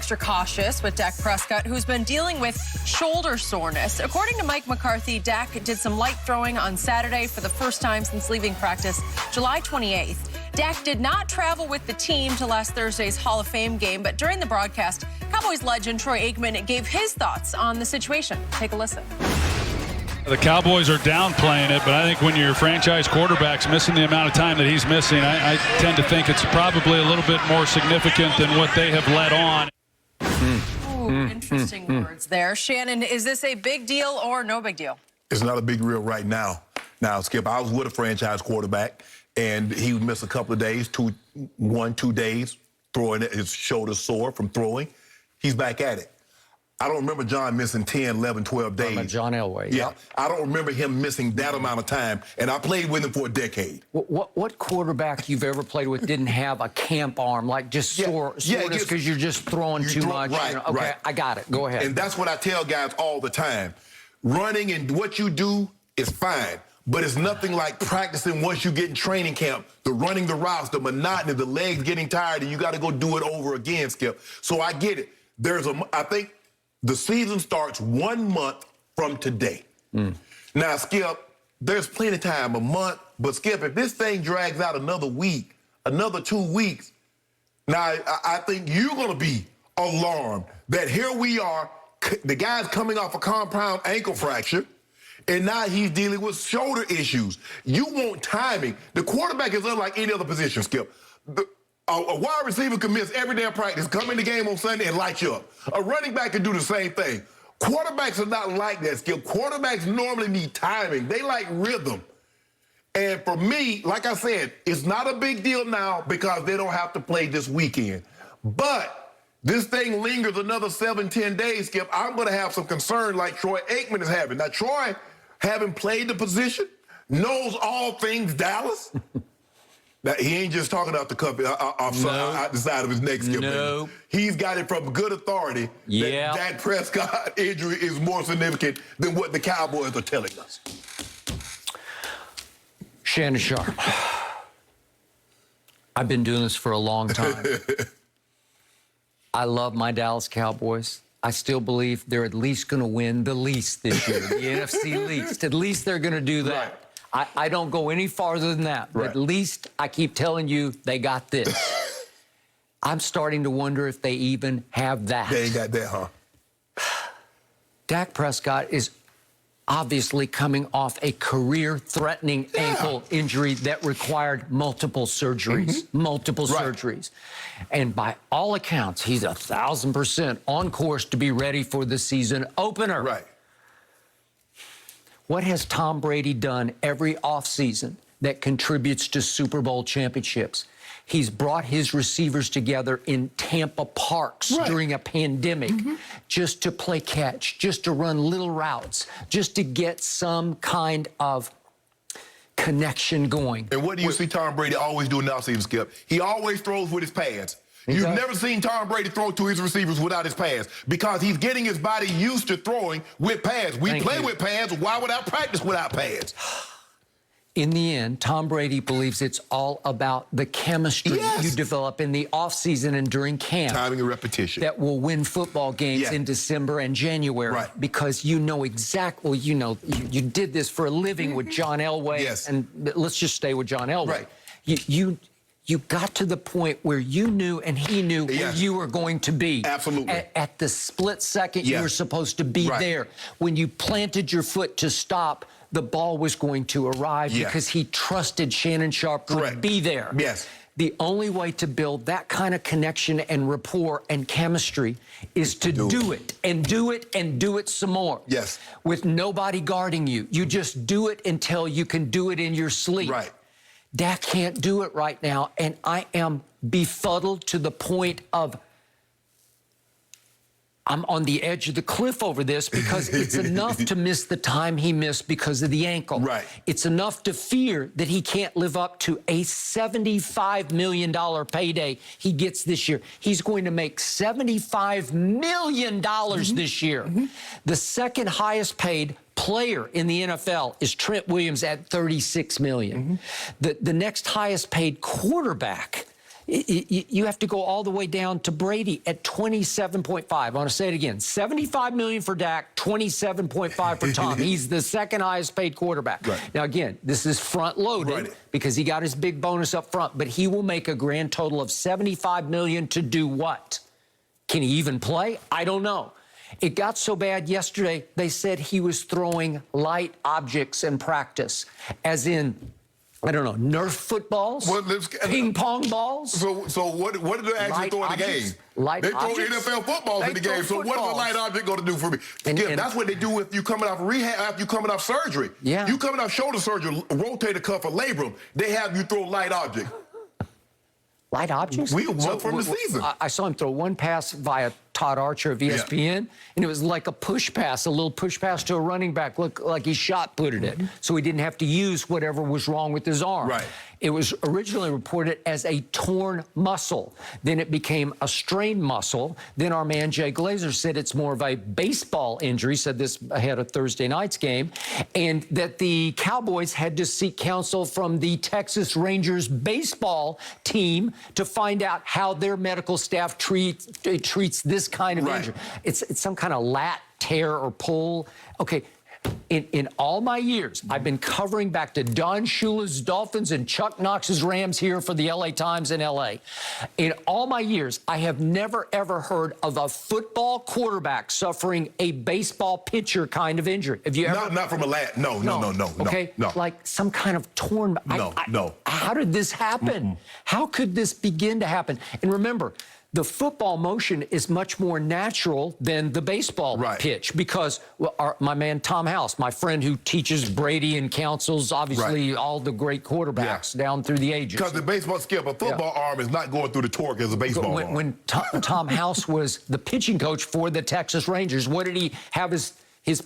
extra cautious with Dak Prescott, who's been dealing with shoulder soreness. According to Mike McCarthy, Dak did some light throwing on Saturday for the first time since leaving practice July 28th. Dak did not travel with the team to last Thursday's Hall of Fame game, but during the broadcast, Cowboys legend Troy Aikman gave his thoughts on the situation. Take a listen. The Cowboys are downplaying it, but I think when your franchise quarterback's missing the amount of time that he's missing, I tend to think it's probably a little bit more significant than what they have let on. Ooh, interesting words there. Shannon, is this a big deal or no big deal? It's not a big deal right now. Now, Skip, I was with a franchise quarterback, and he would miss a couple of days, 2 days, throwing it, his shoulder sore from throwing. He's back at it. I don't remember John missing 10, 11, 12 days. John Elway. Yeah. I don't remember him missing that amount of time, and I played with him for a decade. What quarterback you've ever played with didn't have a camp arm, like just soreness because you're just throwing too much? Right, you know? Okay, right. I got it. Go ahead. And that's what I tell guys all the time. Running and what you do is fine, but it's nothing like practicing once you get in training camp, the running the routes, the monotony, the legs getting tired, and you got to go do it over again, Skip. So I get it. I think the season starts 1 month from today. Now, Skip, there's plenty of time, a month, but Skip, if this thing drags out another week, another 2 weeks, now I think you're going to be alarmed that here we are, the guy's coming off a compound ankle fracture, and now he's dealing with shoulder issues. You want timing. The quarterback is unlike any other position, Skip. A wide receiver can miss every damn practice, come in the game on Sunday and light you up. A running back can do the same thing. Quarterbacks are not like that, Skip. Quarterbacks normally need timing. They like rhythm. And for me, like I said, it's not a big deal now because they don't have to play this weekend. But this thing lingers another 7, 10 days, Skip. I'm going to have some concern like Troy Aikman is having. Now, Troy, having played the position, knows all things Dallas. Now, he ain't just talking out the cup, out the side of his neck, Skip. No. He's got it from good authority that Dak Prescott injury is more significant than what the Cowboys are telling us. Shannon Sharp. I've been doing this for a long time. I love my Dallas Cowboys. I still believe they're at least going to win the least this year, the NFC least. At least they're going to do that. Right. I don't go any farther than that, but at least I keep telling you they got this. I'm starting to wonder if they even have that. They ain't got that, huh? Dak Prescott is obviously coming off a career-threatening ankle injury that required multiple surgeries, surgeries. And by all accounts, he's 1,000% on course to be ready for the season opener. Right. What has Tom Brady done every offseason that contributes to Super Bowl championships? He's brought his receivers together in Tampa parks during a pandemic just to play catch, just to run little routes, just to get some kind of connection going. And what do you see Tom Brady always do in the offseason, Skip? He always throws with his pads. You've never seen Tom Brady throw to his receivers without his pads because he's getting his body used to throwing with pads. We play with pads. Why would I practice without pads? In the end, Tom Brady believes it's all about the chemistry you develop in the offseason and during camp. Timing and repetition. That will win football games in December and January. Because you know exactly, you did this for a living with John Elway. And let's just stay with John Elway. You got to the point where you knew and he knew where you were going to be. Absolutely. At the split second you were supposed to be there. When you planted your foot to stop, the ball was going to arrive because he trusted Shannon Sharp would be there. The only way to build that kind of connection and rapport and chemistry is to do it and do it and do it some more. With nobody guarding you. You just do it until you can do it in your sleep. Dak can't do it right now, and I am befuddled to the point of I'm on the edge of the cliff over this because it's enough to miss the time he missed because of the ankle. It's enough to fear that he can't live up to a $75 million payday he gets this year. He's going to make $75 million this year. The second highest paid player in the NFL is Trent Williams at $36 million. The next highest paid quarterback You have to go all the way down to Brady at 27.5. I want to say it again. $75 million for Dak, 27.5 for Tom. He's the second highest paid quarterback. Right. Now, again, this is front-loaded because he got his big bonus up front, but he will make a grand total of $75 million to do what? Can he even play? I don't know. It got so bad yesterday, they said he was throwing light objects in practice, as in, I don't know, Nerf footballs, ping pong balls. So what did they actually throw in the game? Light they throw objects? NFL footballs in the game. So what is a light object going to do for me? And that's what they do if you coming off rehab, after you coming off surgery. Yeah. You coming off shoulder surgery, rotator cuff or labrum, they have you throw light object. Light objects? We won from the season. I saw him throw one pass via Todd Archer of ESPN, and it was like a push pass, a little push pass to a running back, looked like he shot-putted it, so he didn't have to use whatever was wrong with his arm. Right. It was originally reported as a torn muscle. Then it became a strained muscle. Then our man Jay Glazer said it's more of a baseball injury, said this ahead of Thursday night's game, and that the Cowboys had to seek counsel from the Texas Rangers baseball team to find out how their medical staff treats this kind of injury. It's some kind of lat tear or pull. Okay. In all my years, I've been covering back to Don Shula's Dolphins and Chuck Knox's Rams here for the LA Times in LA. In all my years, I have never, ever heard of a football quarterback suffering a baseball pitcher kind of injury. Have you ever? Not from a lat. No. Okay, no. like some kind of torn. No. How did this happen? How could this begin to happen? And remember, the football motion is much more natural than the baseball pitch because my man Tom House, my friend who teaches Brady and counsels, obviously, all the great quarterbacks down through the ages. Because the baseball skip, a football arm is not going through the torque as a baseball arm. When Tom House was the pitching coach for the Texas Rangers, what did he have his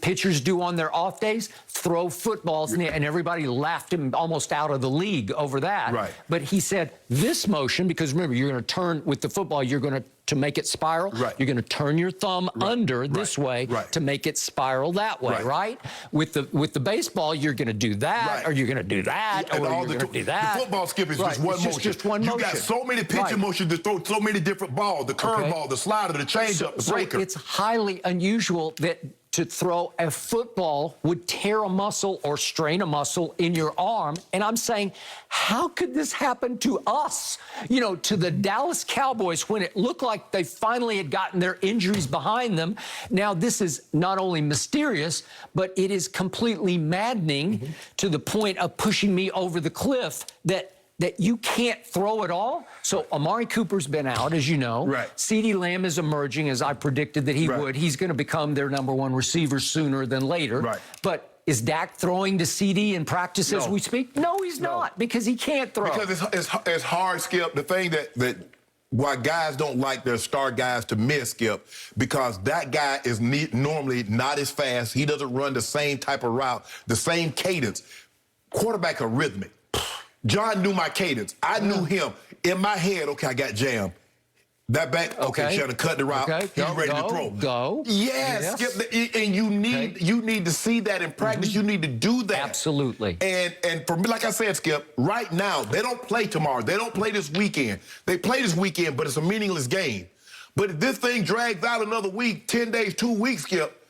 pitchers do on their off days? Throw footballs, and everybody laughed him almost out of the league over that. Right. But he said this motion, because remember, you're going to turn with the football, you're going to make it spiral. You're going to turn your thumb under this way to make it spiral that way, right? With the baseball, you're going to do that, or you're going to do that, or you're going to do that. The football skip is just one motion. Just one motion. You got so many pitching motions to throw so many different balls, the curveball, the slider, the changeup, the breaker. So it's highly unusual that to throw a football would tear a muscle or strain a muscle in your arm. And I'm saying, how could this happen to us? You know, to the Dallas Cowboys when it looked like they finally had gotten their injuries behind them. Now, this is not only mysterious, but it is completely maddening to the point of pushing me over the cliff that you can't throw it all. So Amari Cooper's been out, as you know. CeeDee Lamb is emerging, as I predicted that he would. He's going to become their #1 receiver sooner than later. But is Dak throwing to CeeDee in practice as we speak? No, he's not, because he can't throw. Because it's hard, Skip. The thing that why guys don't like their star guys to miss, Skip, because that guy is normally not as fast. He doesn't run the same type of route, the same cadence. Quarterback are rhythmic. John knew my cadence. I knew him. In my head, okay, I got jammed. That back, okay, Shannon cut the route. He's ready to throw. Go. Yes. Skip, and you need to see that in practice. You need to do that. Absolutely. And for me, like I said, Skip, right now, they don't play tomorrow. They don't play this weekend. They play this weekend, but it's a meaningless game. But if this thing drags out another week, 10 days, 2 weeks, Skip,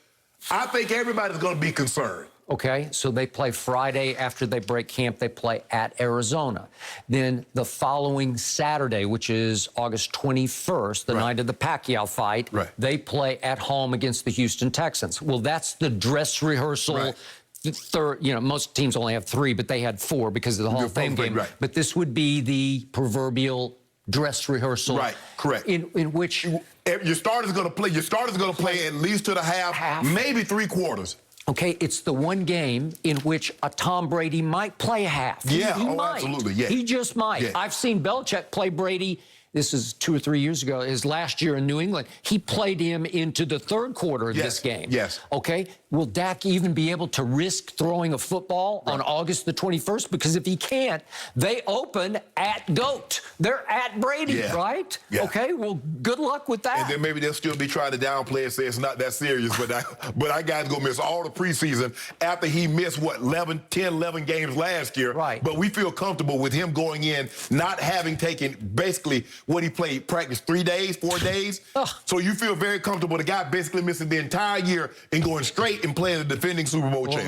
I think everybody's going to be concerned. Okay, so they play Friday after they break camp. They play at Arizona. Then the following Saturday, which is August 21st, the night of the Pacquiao fight, they play at home against the Houston Texans. Well, that's the dress rehearsal. Third, you know, most teams only have 3, but they had 4 because of the Hall of Fame game. But this would be the proverbial dress rehearsal. Correct. In which your starter's going to play. Your starter's going to play at least to the half. Maybe 3/4. Okay, it's the one game in which a Tom Brady might play a half. Yeah, he might. Absolutely, yeah. He just might. Yeah. I've seen Belichick play Brady this is 2 or 3 years ago, his last year in New England, he played him into the third quarter of this game. Yes. Okay? Will Dak even be able to risk throwing a football on August the 21st? Because if he can't, they open at GOAT. They're at Brady, right? Yeah. Okay, well, good luck with that. And then maybe they'll still be trying to downplay and say it's not that serious, but I guy's going to miss all the preseason after he missed, 11 games last year. Right. But we feel comfortable with him going in, not having taken basically what he played, practice 3 days, 4 days. So you feel very comfortable. The guy basically missing the entire year and going straight and playing the defending Super Bowl champ.